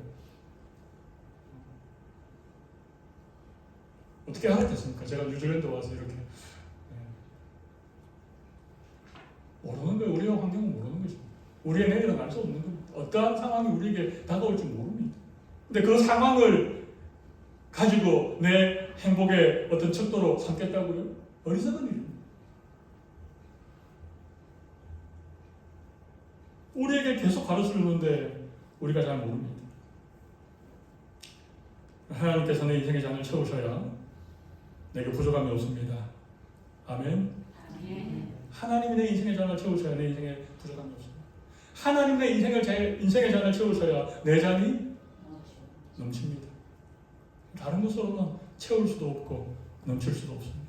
어떻게 하게 됐습니까? 제가 뉴질랜드 와서 이렇게 모르는 거예요. 우리의 환경은 모르는 것입니다. 우리의 내일은 알 수 없는 겁니다. 어떠한 상황이 우리에게 다가올지 모릅니다. 근데 그 상황을 가지고 내 행복의 어떤 척도로 삼겠다고요? 어리석은 일입니다. 우리에게 계속 가르쳐주는데 우리가 잘 모릅니다. 하나님께서 내 인생의 잔을 채우셔야 내게 부족함이 없습니다. 아멘. 하나님이 내 인생의 잔을 채우셔야 내 인생에 부족함이 없습니다. 하나님 내 인생의 잔을 채우셔야 내 잔이 넘칩니다. 다른 것으로는 채울 수도 없고 넘칠 수도 없습니다.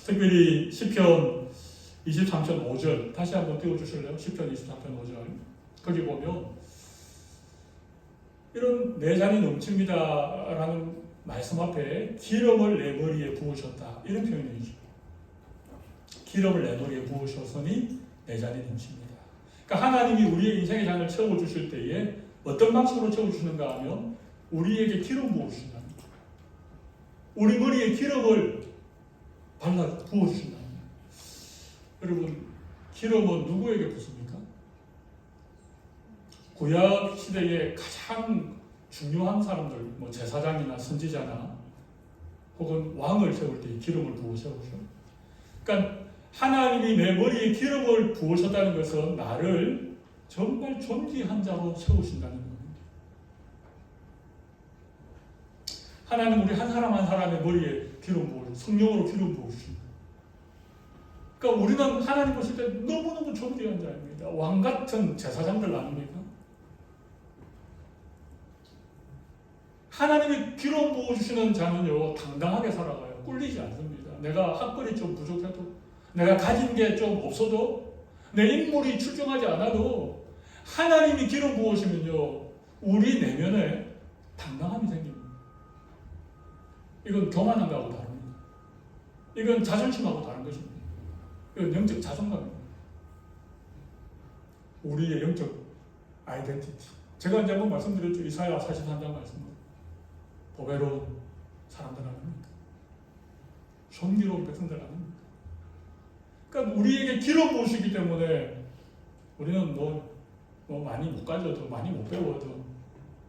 특별히 시편 23편 5절 다시 한번 띄워주실래요? 시편 23편 5절 거기 보면 이런 내 잔이 넘칩니다 라는 말씀 앞에 기름을 내 머리에 부으셨다 이런 표현이 있죠. 기름을 내 머리에 부으셨으니 내 잔이 넘칩니다. 그러니까 하나님이 우리의 인생의 잔을 채워주실 때에 어떤 방식으로 채워주시는가 하면 우리에게 기름 부어주신다. 우리 머리에 기름을 발라 부어주신다. 여러분 기름은 누구에게 붓습니까? 구약 시대에 가장 중요한 사람들, 뭐 제사장이나 선지자나 혹은 왕을 세울 때 기름을 부어 세우죠. 그러니까 하나님이 내 머리에 기름을 부으셨다는 것은 나를 정말 존귀한 자로 세우신다는 겁니다. 하나님 우리 한 사람 한 사람의 머리에 기름 부어 성령으로 기름 부어주신다. 그러니까 우리는 하나님 보실 때 너무너무 존귀한 자입니다. 왕 같은 제사장들 아닙니까? 하나님이 기름 부어주시는 자는요 당당하게 살아가요. 꿀리지 않습니다. 내가 학벌이 좀 부족해도 내가 가진 게 좀 없어도 내 인물이 출중하지 않아도 하나님이 기름 부으시면요 우리 내면에 당당함이 생깁니다. 이건 교만한 거하고 다릅니다. 이건 자존심하고 다른 것입니다. 이건 영적 자존감입니다. 우리의 영적 아이덴티티, 제가 이제 한번 말씀드렸죠. 이사야 43장 말씀은 보배로운 사람들 아닙니까? 존귀로운 백성들 아닙니까? 그러니까 우리에게 기름 부으시기 때문에 우리는 뭐 많이 못 가져도 많이 못 배워도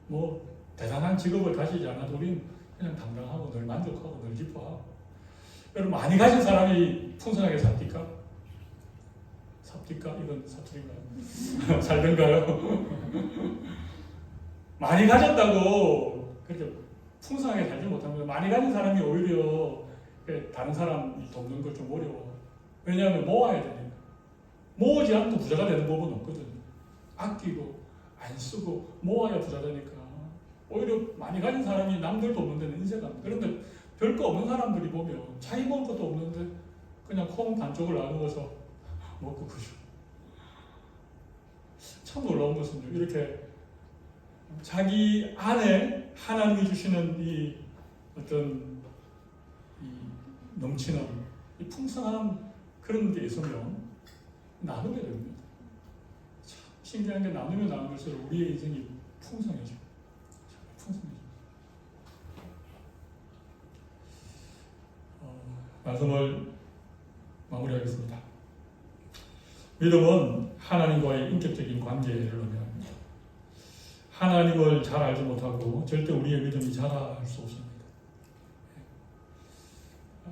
뭐 대단한 직업을 가지지 않아도 우리는 그냥 당당하고 늘 만족하고 늘 기뻐하고. 여러분 많이 가진 사람이 풍성하게 삽니까? 삽니까? 이건 사투리인가요? 살던가요? 많이 가졌다고 그렇게 풍성하게 살지 못합니다. 많이 가진 사람이 오히려 다른 사람 돕는 걸 좀 어려워. 왜냐하면 모아야 되니까. 모으지 않고 부자가 되는 법은 없거든요. 아끼고 안 쓰고 모아야 부자 되니까. 오히려 많이 가진 사람이 남들 돕는 데는 인색합니다. 그런데 별거 없는 사람들이 보면 자기 먹을 것도 없는데 그냥 콩 반쪽을 나누어서 먹고 그죠. 참 놀라운 것은요. 이렇게 자기 안에 하나님이 주시는 이 어떤 이 넘치는 이 풍성한 그런 게 있으면 나누게 됩니다. 참 신기한 게 나누면 나눌수록 우리의 인생이 풍성해져. 풍성해져. 말씀을 마무리하겠습니다. 믿음은 하나님과의 인격적인 관계를 의미합니다. 하나님을 잘 알지 못하고 절대 우리의 믿음이 자랄 수 없습니다.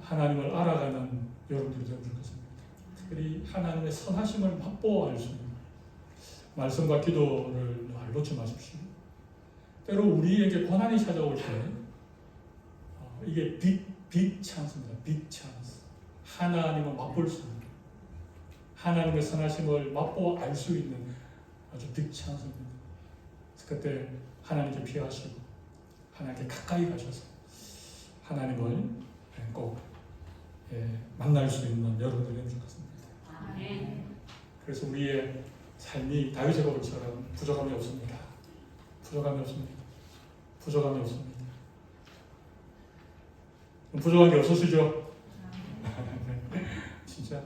하나님을 알아가는 여러분들이 되어줄 것입니다. 특별히 하나님의 선하심을 맛보아할 수 있는 말씀과 기도를 놓지 마십시오. 때로 우리에게 고난이 찾아올 때 이게 빅 찬스입니다. 빅 찬스. 하나님을 맛볼 수 있는, 하나님의 선하심을 맛보아 알 수 있는 아주 빅 찬스입니다. 그때 하나님께 피하시고 하나님께 가까이 가셔서 하나님을 꼭 만날 수 있는 여러분들이 되면 좋겠습니다. 그래서 우리의 삶이 다윗의 고백처럼 부족함이 없습니다. 부족함이 없습니다. 부족함이 없습니다. 부족한 게 없으시죠? 진짜.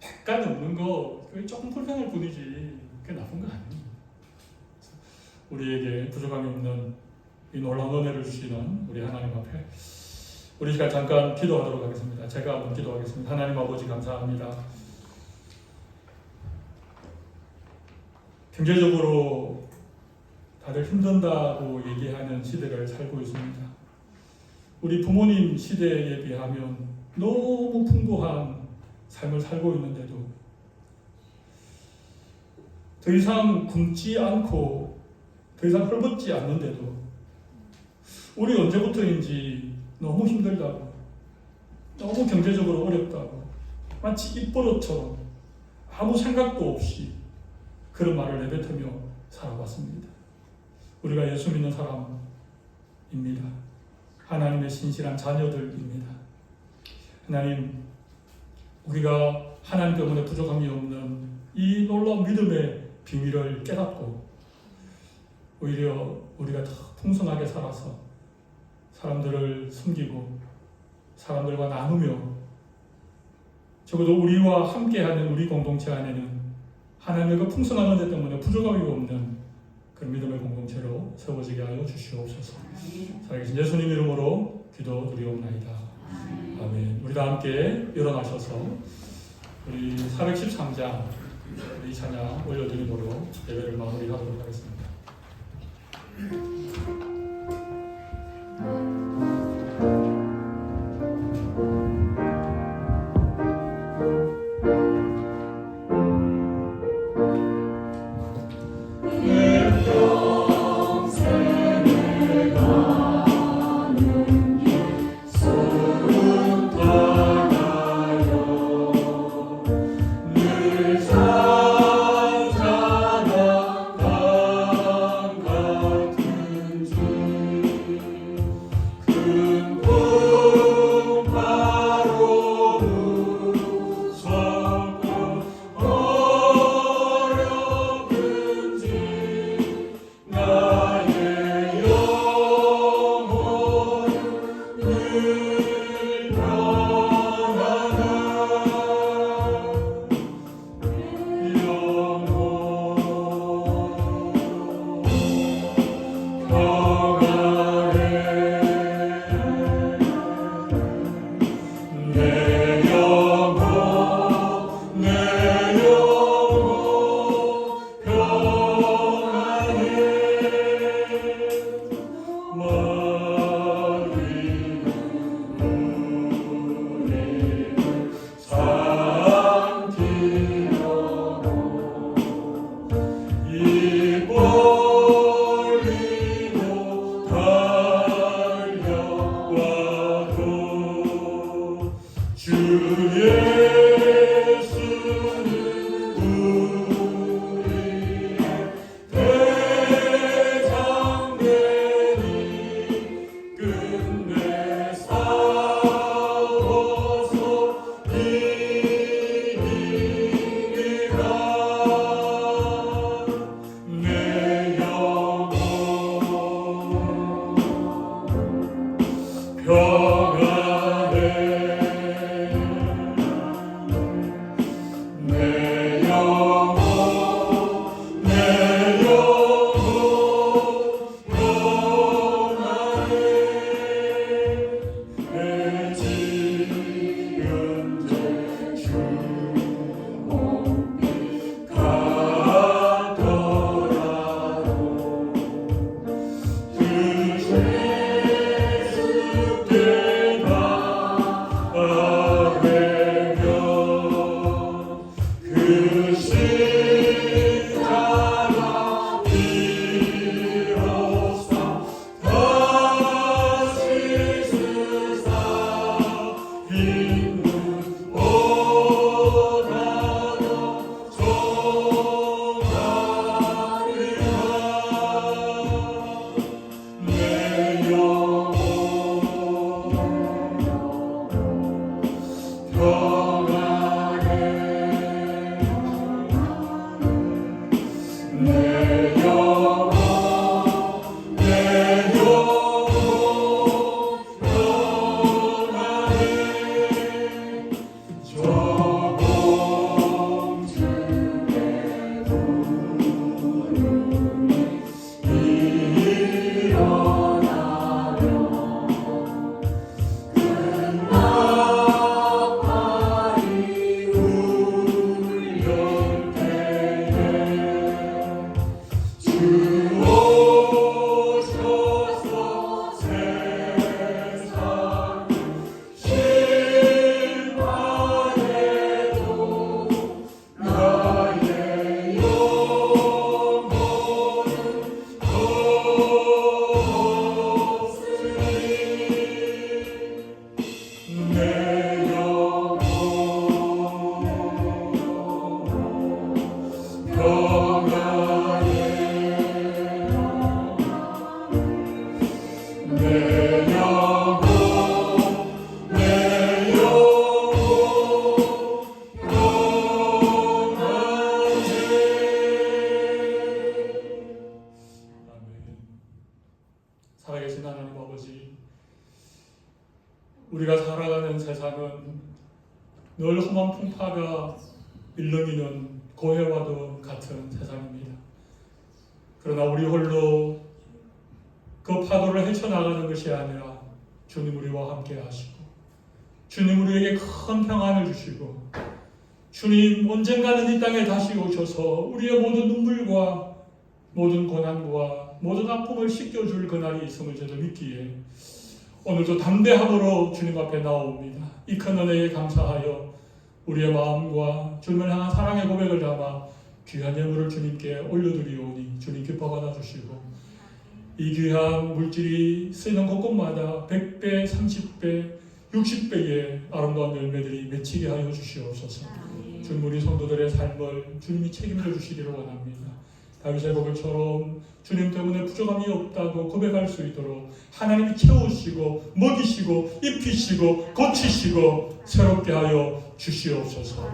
약간 없는 거 조금 불편할 뿐이지 그게 나쁜 거 아니에요. 우리에게 부족함이 없는 이 놀라운 은혜를 주시는 우리 하나님 앞에 우리 시간 잠깐 기도하도록 하겠습니다. 제가 한번 기도하겠습니다. 하나님 아버지 감사합니다. 경제적으로 다들 힘든다고 얘기하는 시대를 살고 있습니다. 우리 부모님 시대에 비하면 너무 풍부한 삶을 살고 있는데도 더 이상 굶지 않고 더 이상 헐벗지 않는데도 우리 언제부터인지 너무 힘들다고, 너무 경제적으로 어렵다고, 마치 입버릇처럼 아무 생각도 없이 그런 말을 내뱉으며 살아왔습니다. 우리가 예수 믿는 사람입니다. 하나님의 신실한 자녀들입니다. 하나님, 우리가 하나님 때문에 부족함이 없는 이 놀라운 믿음의 비밀을 깨닫고 오히려 우리가 더 풍성하게 살아서 사람들을 섬기고 사람들과 나누며 적어도 우리와 함께하는 우리 공동체 안에는 하나님의 그 풍성한 은혜 때문에 부족함이 없는 그런 믿음의 공동체로 세워지게 하여 주시옵소서. 살아계신 예수님 이름으로 기도드리옵나이다. 아멘. 우리 다 함께 일어나셔서 우리 413장 우리 찬양 올려드리도록 예배를 마무리하도록 하겠습니다. 늘 찾아가 살아계신 하나님 아버지, 우리가 살아가는 세상은 늘 험한 풍파가 일렁이는 고해와도 같은 세상입니다. 그러나 우리 홀로 그 파도를 헤쳐나가는 것이 아니라 주님 우리와 함께 하시고, 주님 우리에게 큰 평안을 주시고, 주님 언젠가는 이 땅에 다시 오셔서 우리의 모든 눈물과 모든 고난과 모든 아픔을 씻겨줄 그날이 있음을 저도 믿기에 오늘도 담대함으로 주님 앞에 나옵니다. 이 큰 은혜에 감사하여 우리의 마음과 주님을 향한 사랑의 고백을 담아 귀한 예물을 주님께 올려드리오니 주님 기뻐 받아주시고, 이 귀한 물질이 쓰이는 곳곳마다 100배, 30배, 60배의 아름다운 열매들이 맺히게 하여 주시옵소서. 주님 우리 성도들의 삶을 주님이 책임져 주시기를 원합니다. 다윗의 고백처럼 주님 때문에 부족함이 없다고 고백할 수 있도록 하나님이 채우시고 먹이시고 입히시고 고치시고 새롭게 하여 주시옵소서.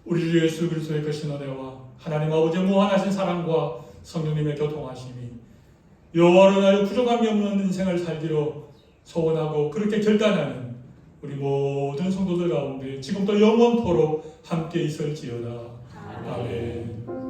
우리 주 예수 그리스도의 크신 은혜와 하나님 아버지의 무한하신 사랑과 성령님의 교통하심이 여호와로 인하여 부족함이 없는 인생을 살기로 소원하고 그렇게 결단하는 우리 모든 성도들 가운데 지금도 영원토록 함께 있을지어다. 아멘.